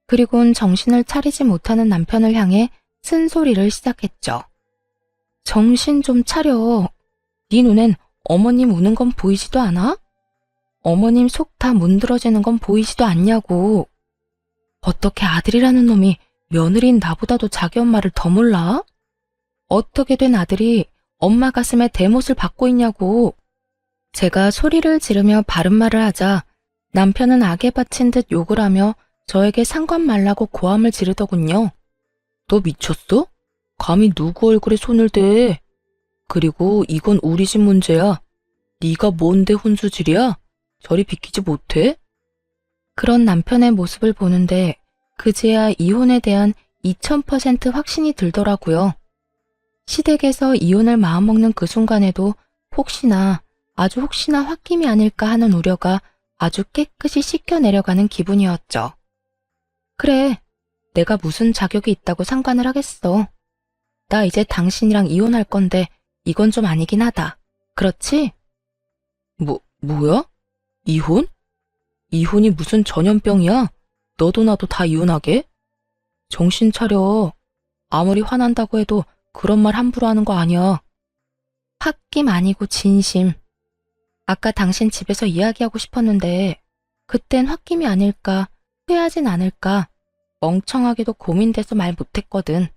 그리고는 정신을 차리지 못하는 남편을 향해 쓴소리를 시작했죠. 정신 좀 차려. 네 눈엔 어머님 우는 건 보이지도 않아? 어머님 속 다 문드러지는 건 보이지도 않냐고. 어떻게 아들이라는 놈이 며느리인 나보다도 자기 엄마를 더 몰라? 어떻게 된 아들이 엄마 가슴에 대못을 받고 있냐고. 제가 소리를 지르며 바른 말을 하자 남편은 악에 바친 듯 욕을 하며 저에게 상관 말라고 고함을 지르더군요. 너 미쳤어? 감히 누구 얼굴에 손을 대? 그리고 이건 우리 집 문제야. 네가 뭔데 혼수질이야? 저리 비키지 못해? 그런 남편의 모습을 보는데 그제야 이혼에 대한 2000% 확신이 들더라고요. 시댁에서 이혼을 마음먹는 그 순간에도 혹시나 아주 혹시나 홧김이 아닐까 하는 우려가 아주 깨끗이 씻겨내려가는 기분이었죠. 그래, 내가 무슨 자격이 있다고 상관을 하겠어. 나 이제 당신이랑 이혼할 건데 이건 좀 아니긴 하다. 그렇지? 뭐야? 이혼? 이혼이 무슨 전염병이야? 너도 나도 다 이혼하게? 정신 차려. 아무리 화난다고 해도 그런 말 함부로 하는 거 아니야. 홧김 아니고 진심. 아까 당신 집에서 이야기하고 싶었는데 그땐 홧김이 아닐까, 후회하진 않을까 멍청하게도 고민돼서 말 못했거든.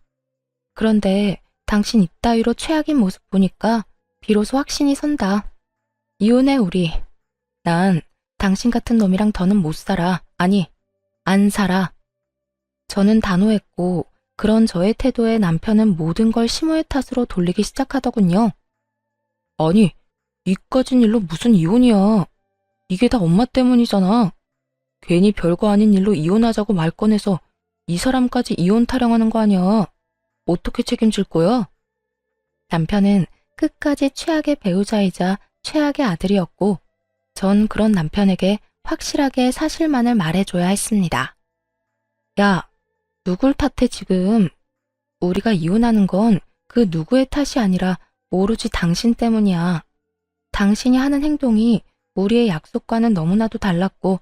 그런데 당신 이따위로 최악인 모습 보니까 비로소 확신이 선다. 이혼해 우리. 난 당신 같은 놈이랑 더는 못 살아. 아니, 안 살아. 저는 단호했고 그런 저의 태도에 남편은 모든 걸 심호의 탓으로 돌리기 시작하더군요. 아니, 이까진 일로 무슨 이혼이야. 이게 다 엄마 때문이잖아. 괜히 별거 아닌 일로 이혼하자고 말 꺼내서 이 사람까지 이혼 타령하는 거 아니야. 어떻게 책임질 거야? 남편은 끝까지 최악의 배우자이자 최악의 아들이었고 전 그런 남편에게 확실하게 사실만을 말해줘야 했습니다. 야, 누굴 탓해 지금? 우리가 이혼하는 건 그 누구의 탓이 아니라 오로지 당신 때문이야. 당신이 하는 행동이 우리의 약속과는 너무나도 달랐고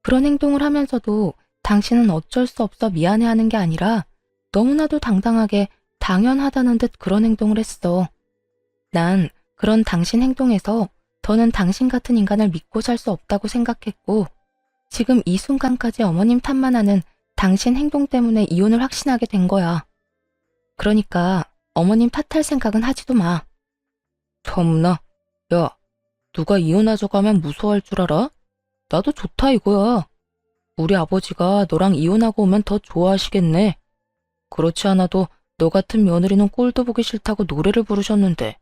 그런 행동을 하면서도 당신은 어쩔 수 없어 미안해하는 게 아니라 너무나도 당당하게 당연하다는 듯 그런 행동을 했어. 난 그런 당신 행동에서 더는 당신 같은 인간을 믿고 살 수 없다고 생각했고 지금 이 순간까지 어머님 탓만 하는 당신 행동 때문에 이혼을 확신하게 된 거야. 그러니까 어머님 탓할 생각은 하지도 마. 참나. 야, 누가 이혼하자고 하면 무서워할 줄 알아? 나도 좋다 이거야. 우리 아버지가 너랑 이혼하고 오면 더 좋아하시겠네. 그렇지 않아도 너 같은 며느리는 꼴도 보기 싫다고 노래를 부르셨는데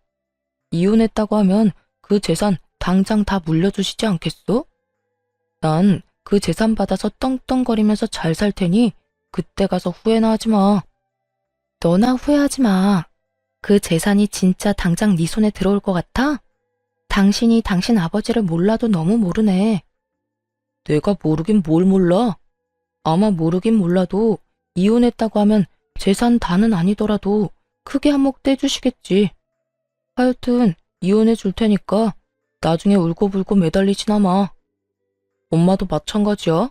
이혼했다고 하면 그 재산 당장 다 물려주시지 않겠어? 난 그 재산 받아서 떵떵거리면서 잘 살 테니 그때 가서 후회나 하지 마. 너나 후회하지 마. 그 재산이 진짜 당장 네 손에 들어올 것 같아? 당신이 당신 아버지를 몰라도 너무 모르네. 내가 모르긴 뭘 몰라. 아마 모르긴 몰라도 이혼했다고 하면 재산 다는 아니더라도 크게 한몫 떼주시겠지. 하여튼 이혼해 줄 테니까 나중에 울고불고 매달리지나 마. 엄마도 마찬가지야.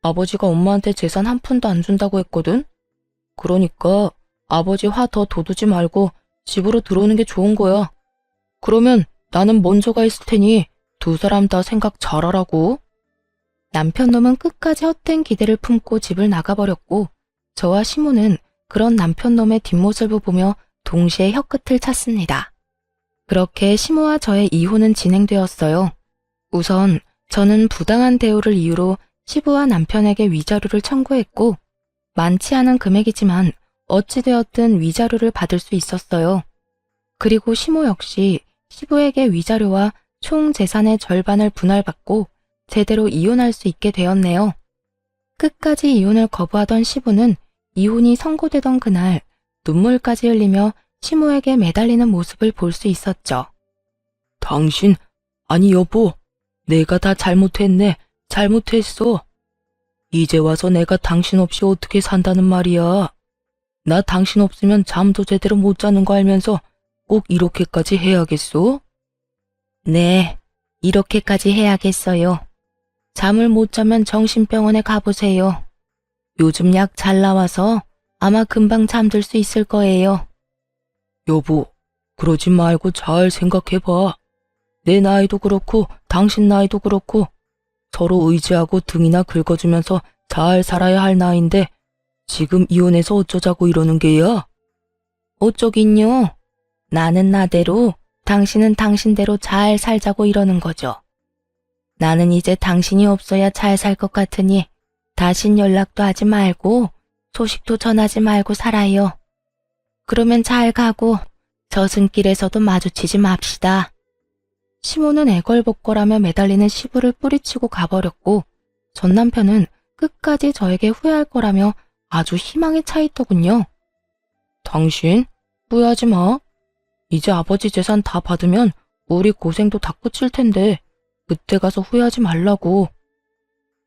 아버지가 엄마한테 재산 한 푼도 안 준다고 했거든. 그러니까 아버지 화 더 돋우지 말고 집으로 들어오는 게 좋은 거야. 그러면 나는 먼저 가 있을 테니 두 사람 다 생각 잘하라고. 남편 놈은 끝까지 헛된 기대를 품고 집을 나가버렸고 저와 시모는 그런 남편 놈의 뒷모습을 보며 동시에 혀끝을 찼습니다. 그렇게 시모와 저의 이혼은 진행되었어요. 우선 저는 부당한 대우를 이유로 시부와 남편에게 위자료를 청구했고 많지 않은 금액이지만 어찌되었든 위자료를 받을 수 있었어요. 그리고 시모 역시 시부에게 위자료와 총 재산의 절반을 분할받고 제대로 이혼할 수 있게 되었네요. 끝까지 이혼을 거부하던 시부는 이혼이 선고되던 그날 눈물까지 흘리며 시모에게 매달리는 모습을 볼 수 있었죠. 당신, 아니 여보, 내가 다 잘못했네. 잘못했어. 이제 와서 내가 당신 없이 어떻게 산다는 말이야. 나 당신 없으면 잠도 제대로 못 자는 거 알면서 꼭 이렇게까지 해야겠어? 네, 이렇게까지 해야겠어요. 잠을 못 자면 정신병원에 가보세요. 요즘 약 잘 나와서 아마 금방 잠들 수 있을 거예요. 여보, 그러지 말고 잘 생각해봐. 내 나이도 그렇고 당신 나이도 그렇고 서로 의지하고 등이나 긁어주면서 잘 살아야 할 나이인데 지금 이혼해서 어쩌자고 이러는 게야? 어쩌긴요. 나는 나대로, 당신은 당신대로 잘 살자고 이러는 거죠. 나는 이제 당신이 없어야 잘 살 것 같으니 다신 연락도 하지 말고 소식도 전하지 말고 살아요. 그러면 잘 가고 저승길에서도 마주치지 맙시다. 시모는 애걸복걸하며 매달리는 시부를 뿌리치고 가버렸고 전 남편은 끝까지 저에게 후회할 거라며 아주 희망에 차 있더군요. 당신, 후회하지 마. 이제 아버지 재산 다 받으면 우리 고생도 다 끝일 텐데 그때 가서 후회하지 말라고.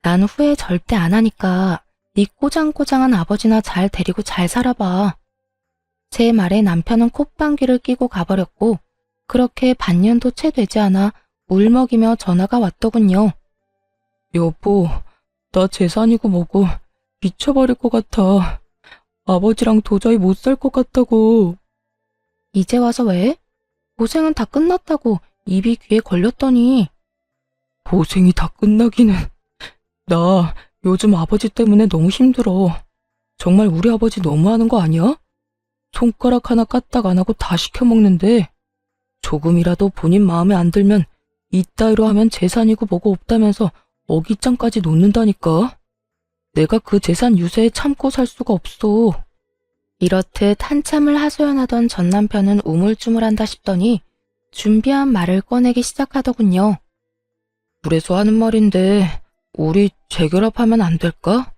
난 후회 절대 안 하니까 네 꼬장꼬장한 아버지나 잘 데리고 잘 살아봐. 제 말에 남편은 콧방귀를 끼고 가버렸고 그렇게 반년도 채 되지 않아 울먹이며 전화가 왔더군요. 여보, 나 재산이고 뭐고 미쳐버릴 것 같아. 아버지랑 도저히 못 살 것 같다고. 이제 와서 왜? 고생은 다 끝났다고 입이 귀에 걸렸더니. 고생이 다 끝나기는. 나 요즘 아버지 때문에 너무 힘들어. 정말 우리 아버지 너무하는 거 아니야? 손가락 하나 까딱 안 하고 다 시켜 먹는데 조금이라도 본인 마음에 안 들면 이따위로 하면 재산이고 뭐고 없다면서 어깃장까지 놓는다니까. 내가 그 재산 유세에 참고 살 수가 없어. 이렇듯 한참을 하소연하던 전 남편은 우물쭈물한다 싶더니 준비한 말을 꺼내기 시작하더군요. 그래서 하는 말인데 우리 재결합하면 안 될까?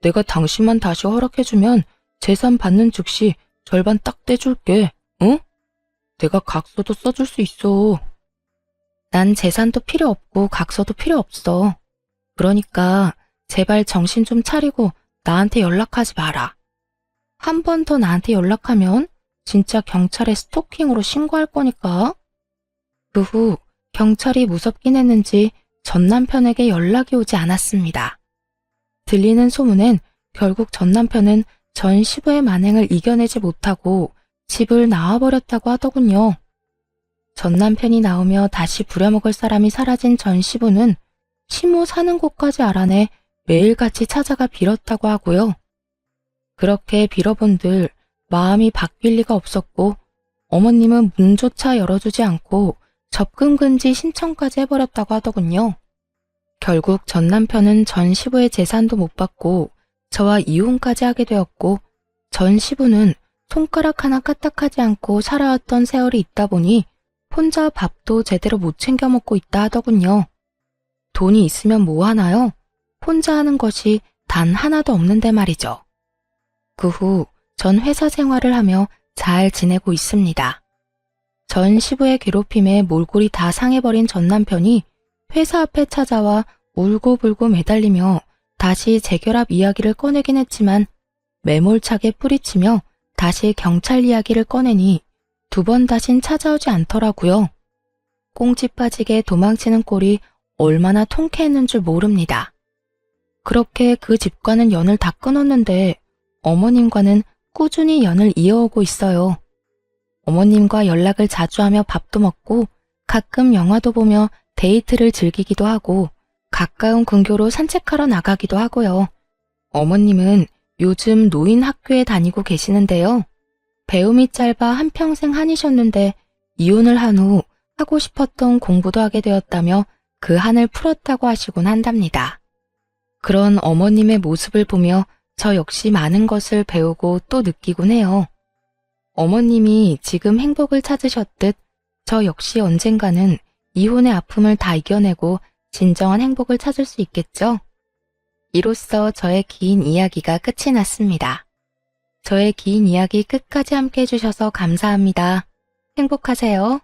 내가 당신만 다시 허락해주면 재산 받는 즉시 절반 딱 떼줄게. 응? 내가 각서도 써줄 수 있어. 난 재산도 필요 없고 각서도 필요 없어. 그러니까 제발 정신 좀 차리고 나한테 연락하지 마라. 한 번 더 나한테 연락하면 진짜 경찰에 스토킹으로 신고할 거니까. 그 후 경찰이 무섭긴 했는지 전 남편에게 연락이 오지 않았습니다. 들리는 소문엔 결국 전 남편은 전 시부의 만행을 이겨내지 못하고 집을 나와버렸다고 하더군요. 전 남편이 나오며 다시 부려먹을 사람이 사라진 전 시부는 시모 사는 곳까지 알아내 매일같이 찾아가 빌었다고 하고요. 그렇게 빌어본들 마음이 바뀔 리가 없었고 어머님은 문조차 열어주지 않고 접근 금지 신청까지 해버렸다고 하더군요. 결국 전 남편은 전 시부의 재산도 못 받고 저와 이혼까지 하게 되었고 전 시부는 손가락 하나 까딱하지 않고 살아왔던 세월이 있다 보니 혼자 밥도 제대로 못 챙겨 먹고 있다 하더군요. 돈이 있으면 뭐 하나요? 혼자 하는 것이 단 하나도 없는데 말이죠. 그 후 전 회사 생활을 하며 잘 지내고 있습니다. 전 시부의 괴롭힘에 몰골이 다 상해버린 전 남편이 회사 앞에 찾아와 울고불고 매달리며 다시 재결합 이야기를 꺼내긴 했지만 매몰차게 뿌리치며 다시 경찰 이야기를 꺼내니 두 번 다신 찾아오지 않더라고요. 꽁지 빠지게 도망치는 꼴이 얼마나 통쾌했는 줄 모릅니다. 그렇게 그 집과는 연을 다 끊었는데 어머님과는 꾸준히 연을 이어오고 있어요. 어머님과 연락을 자주 하며 밥도 먹고 가끔 영화도 보며 데이트를 즐기기도 하고 가까운 근교로 산책하러 나가기도 하고요. 어머님은 요즘 노인 학교에 다니고 계시는데요. 배움이 짧아 한평생 한이셨는데 이혼을 한 후 하고 싶었던 공부도 하게 되었다며 그 한을 풀었다고 하시곤 한답니다. 그런 어머님의 모습을 보며 저 역시 많은 것을 배우고 또 느끼곤 해요. 어머님이 지금 행복을 찾으셨듯 저 역시 언젠가는 이혼의 아픔을 다 이겨내고 진정한 행복을 찾을 수 있겠죠? 이로써 저의 긴 이야기가 끝이 났습니다. 저의 긴 이야기 끝까지 함께 해주셔서 감사합니다. 행복하세요.